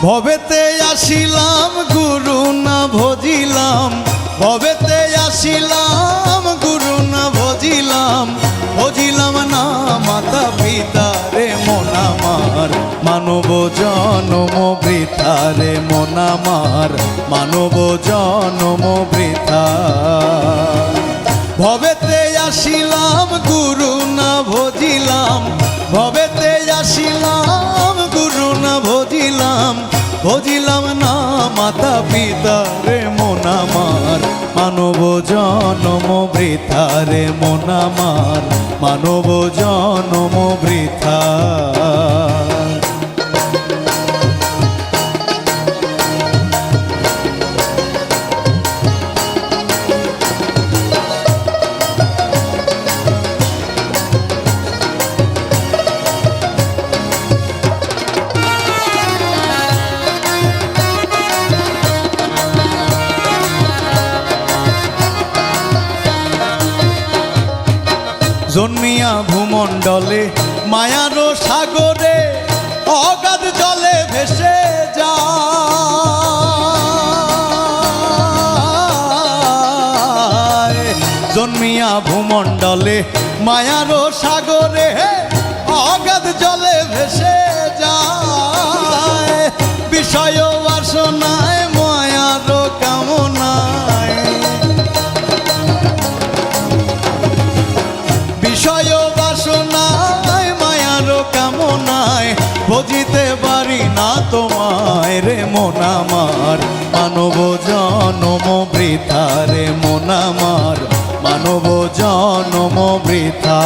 ভবেতে আসিলাম গুরু না ভজিলাম, ভবেতে আসিলাম গুরু না ভজিলাম, ভজিলাম না মাতা পিতা রে মন আমার, মানব জনম বৃথা রে মন আমার, মানব জনম বৃথা। ভবেতে আসিলাম গুরু না ভজিলাম, ভবেতে আসিলাম গুরু না ভজিলাম, ভজিলাম না মাতা পিতা রে মন আমার, মানব জনম বৃথা রে মন আমার, মানব জনম বৃথা। জন্মিয়া ভূমণ্ডলে মায়ার সাগরে অগাধ জলে ভেসে যায়, জন্মিয়া ভূমণ্ডলে মায়ার সাগরে অগাধ জলে ভেসে যায়, বিষয় বাসনায় মায়ার কামনায়, বিষয় বাসনায় মায়ার কামনায়, বুঝিতে পারি না তোমায় রে মন আমার, মানব জনম বৃথা রে মন আমার, মানব জনম বৃথা।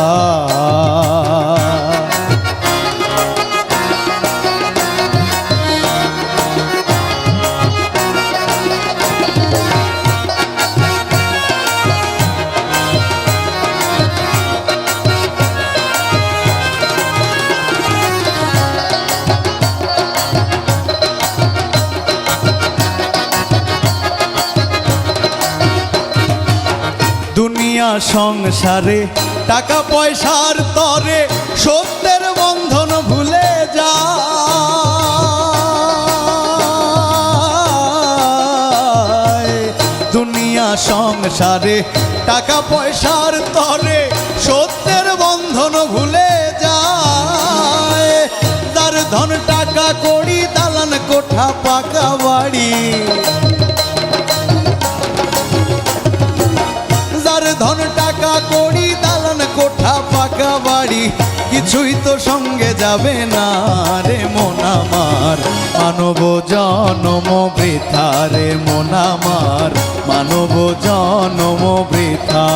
দুনিয়া সংসারে টাকা পয়সার তরে সত্যের বন্ধন ভুলে যায়, দুনিয়া সংসারে টাকা পয়সার তরে সত্যের বন্ধন ভুলে যায়, তার ধন টাকা কড়ি দালান কোঠা পাকা বাড়ি, ধন টাকা কড়ি দালান কোঠা পাকা বাড়ি, কিছুই তো সঙ্গে যাবে না রে মন আমার, মানব জনম বৃথা রে মন আমার, মানব জনম বৃথা।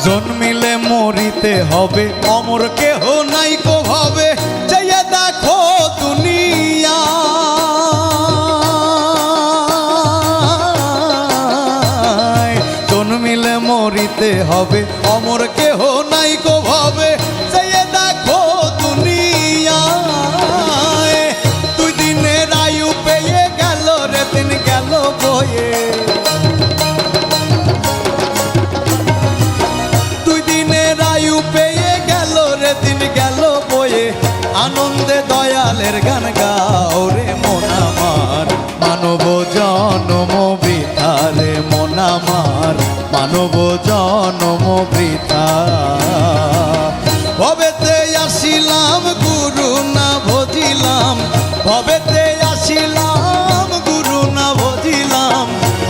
জন্মিলে মরিতে হবে অমর কেহ নাই কো ভাবে, যাইয়া দেখো দুনিয়া, জন্মিলে মরিতে হবে অমর কেহ নাই কো ভাবে, যাইয়া দেখো দুনিয়া, দুই দিনের আয়ু পেয়ে গেল রে দিন গেল বয়ে, পেয়ে গেল রে দিন গেল বয়ে, আনন্দে দয়ালের গান গাও রে মন আমার, মানব জনম বৃথা রে মন আমার, মানব জনম বৃথা। ভবেতে আসিলাম গুরু না ভজিলাম, ভবেতে আসিলাম গুরু না ভজিলাম,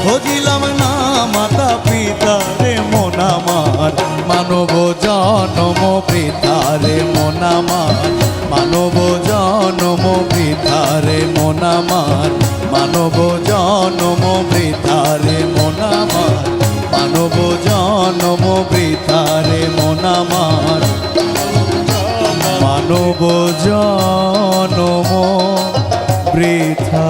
ভজিলাম না মাতা পিতা রে মন আমার, মানব জনম বৃথা রে মন আমার, মানব জনম বৃথা রে মন আমার, মানব জনম বৃথা রে মন আমার, মানব জনম বৃথা রে মন আমার, মানব জনম বৃথা।